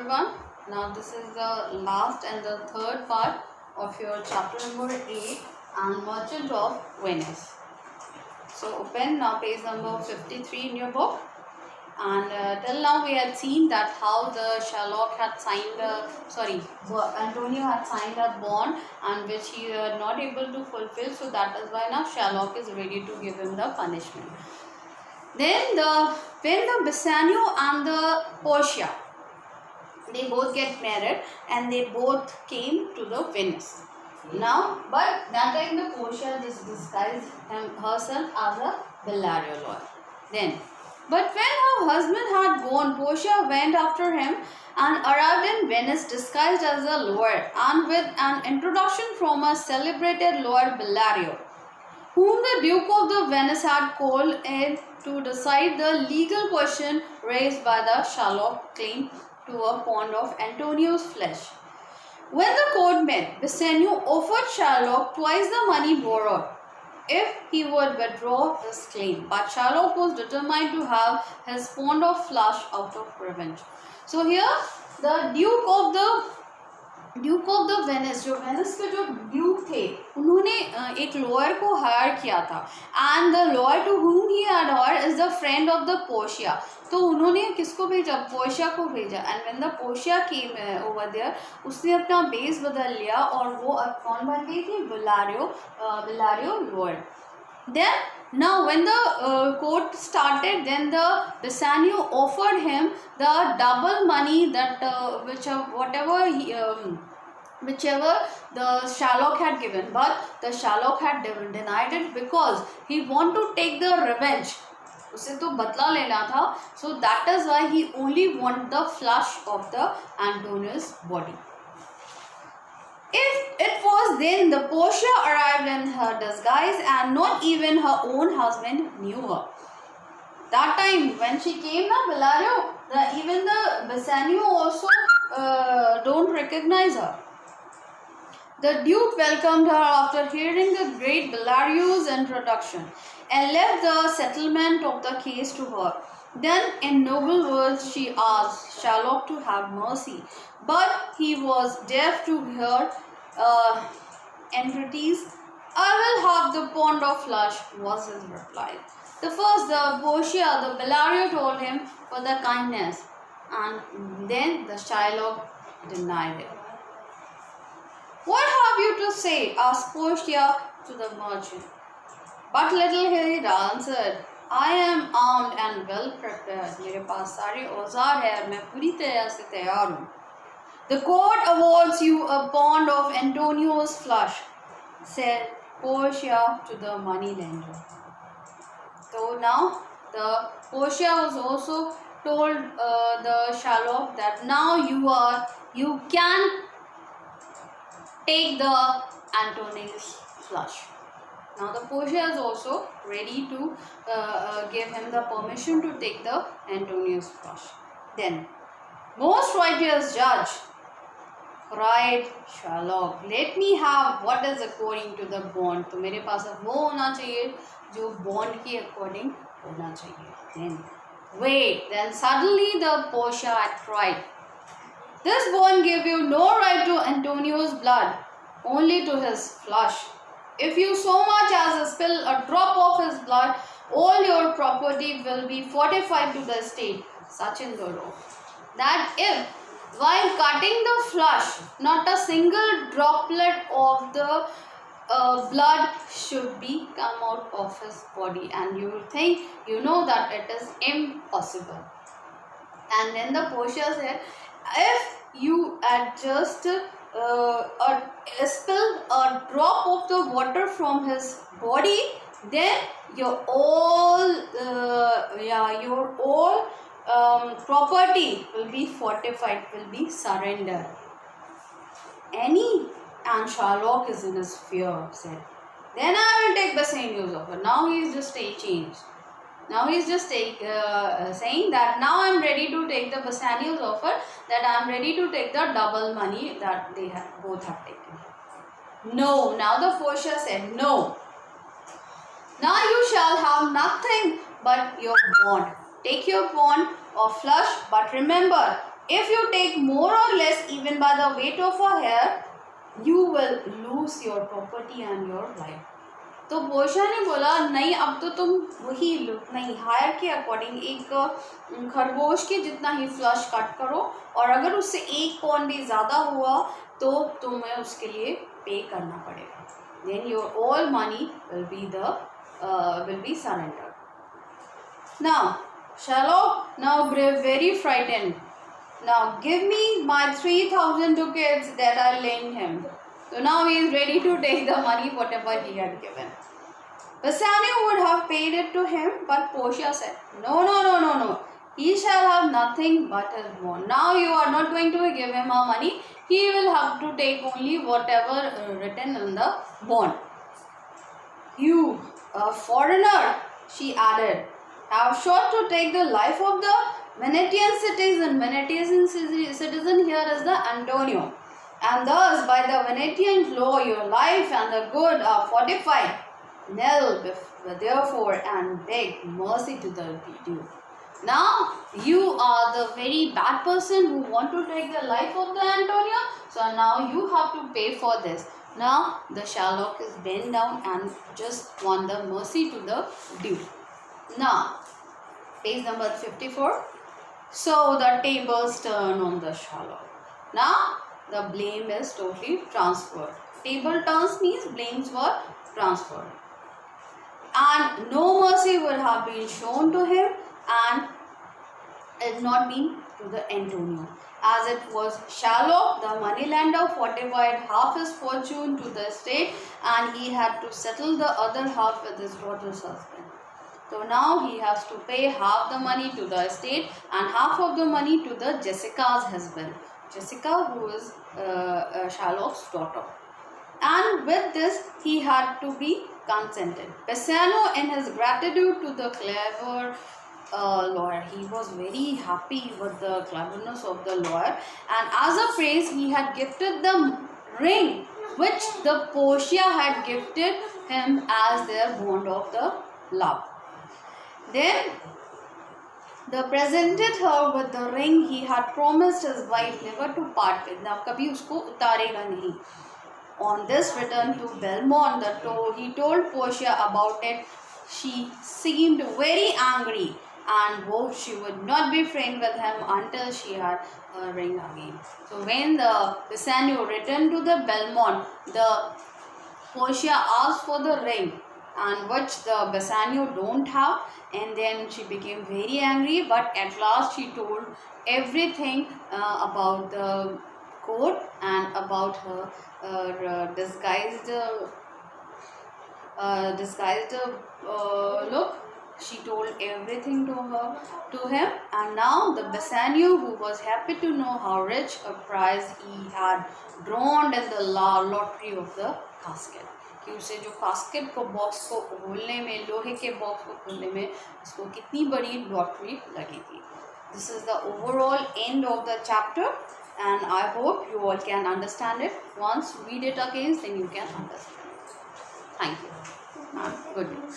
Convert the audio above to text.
everyone. Now this is the last and the third part of your chapter number 8 and Merchant of Venice. So open now page number 53 in your book. And till now we had seen that how the Sherlock had signed Antonio had signed a bond and which he was not able to fulfill. So that is why now Sherlock is ready to give him the punishment. Then when the Bassanio and the Portia, they both get married and they both came to the Venice. Now, but that time the Portia just disguised herself as a Bellario lawyer. Then, but when her husband had gone, Portia went after him and arrived in Venice disguised as a lawyer and with an introduction from a celebrated lawyer Bellario, whom the Duke of the Venice had called in to decide the legal question raised by the Sherlock claim to a pound of Antonio's flesh. When the court met, Bassanio offered Sherlock twice the money borrowed if he would withdraw his claim, but Sherlock was determined to have his pound of flesh out of revenge. So here the Duke of the Venice, जो Venice के जो Duke थे, उन्होंने एक lawyer को higher किया था and the lawyer to whom he had hired is the friend of the Portia. तो उन्होंने किसको भेजा? पोर्शिया को भेजा. And when the Portia came over there, उसने अपना बेस बदल लिया और वो अब कौन बन गई थी? बेलारियो lawyer. Then now when the court started, then the Bassanio offered him the double money that whichever the Sherlock had given, but the Sherlock had denied it because he want to take the revenge. उसे तो बदला लेना था. So that is why he only want the flesh of the Antonio's body. If it was then the Portia arrived in her disguise and not even her own husband knew her. That time when she came, Bellario, even the Bassanio also don't recognize her. The Duke welcomed her after hearing the great Bellario's introduction and left the settlement of the case to her. Then in noble words she asked Sherlock to have mercy, but he was deaf to her entreaties. "I will have the pound of flesh," was his reply. The Portia, the Bellario told him for the kindness, and then the Sherlock denied it. "What have you to say?" asked Portia to the merchant. But little he answered, "I am armed and well prepared. मेरे पास सारे औजार है और मैं पूरी तरह से तैयार हूँ." "The court awards you a pound of Antonio's flesh," said Portia to the moneylender. So now the Portia was also told the Sherlock that now you can take the Antonio's flesh. Now the Portia is also ready to give him the permission to take the Antonio's flesh. Then, "Most righteous judge," cried Sherlock, "let me have what is according to the bond." तो मेरे पास अब वो होना चाहिए जो bond के according होना चाहिए. Then, wait. Then suddenly the Portia had cried, "This bond gave you no right to Antonio's blood, only to his flesh. If you so much as spill a drop of his blood, all your property will be forfeited to the state." Such in the law that if while cutting the flesh, not a single droplet of the blood should be come out of his body, and you will think that it is impossible. And then the Portia said, "If you had just spill a drop of the water from his body, then your all property will be fortified, will be surrendered." And Sherlock is in his fear, said, "Then I will take Bassanio's offer." Now he is just changed. Now he is just saying that now I am ready to take the Bassanio's offer, that I am ready to take the double money that they both have taken. "No." Now the Portia said, "No. Now you shall have nothing but your bond. Take your bond of flesh, but remember, If you take more or less even by the weight of a hair, you will lose your property and your life. तो Portia ने बोला नहीं, अब तो तुम वही नहीं higher के अकॉर्डिंग एक खरगोश के जितना ही फ्लश कट करो, और अगर उससे एक पॉइंट भी ज़्यादा हुआ तो तुम्हें उसके लिए पे करना पड़ेगा. Then your all money will be surrendered. Now Sherlock now grew very frightened. Now give me my 3,000 ducats that I lent him. So now he is ready to take the money whatever he had given. Bassanio would have paid it to him, but Portia said, No. He shall have nothing but his bond. Now you are not going to give him our money. He will have to take only whatever written in the bond. You, a foreigner, she added, have sought to take the life of the Venetian citizen. Venetian citizen here is the Antonio. And thus by the Venetian law your life and the good are fortified. Kneel therefore and beg mercy to the Duke. Now you are the very bad person who want to take the life of the Antonio. So now you have to pay for this. Now the Sherlock is bent down and just want the mercy to the Duke. Now page number 54. So the tables turn on the Sherlock. Now the blame is totally transferred. Table turns means blames were transferred. And no mercy would have been shown to him, and it not been to the Antonio. As it was Sherlock, the moneylender, fortified half his fortune to the estate, and he had to settle the other half with his daughter's husband. So now he has to pay half the money to the estate and half of the money to the Jessica's husband. Jessica, who is Sherlock's daughter. And with this, he had to be consented. Bassanio, in his gratitude to the clever lawyer, he was very happy with the cleverness of the lawyer, and as a praise, he had gifted the ring which the Portia had gifted him as their bond of the love. Then they presented her with the ring he had promised his wife never to part with. Now, कभी उसको उतारेगा नहीं. On this return to Belmont, he told Portia about it. She seemed very angry and vowed she would not be friends with him until she had her ring again. So when the Bassanio returned to the Belmont, the Portia asked for the ring, and which the Bassanio don't have, and then she became very angry, but at last she told everything about the court and about her disguised look. She told everything to him, and now the Bassanio, who was happy to know how rich a prize he had drawn in the lottery of the casket, कि उसे जो casket को box को खोलने में, लोहे के box को खोलने में उसको कितनी बड़ी लॉटरी लगी थी. This is the overall end of the chapter, and I hope you all can understand it. Once read it again, then you can understand it. Thank you and good night.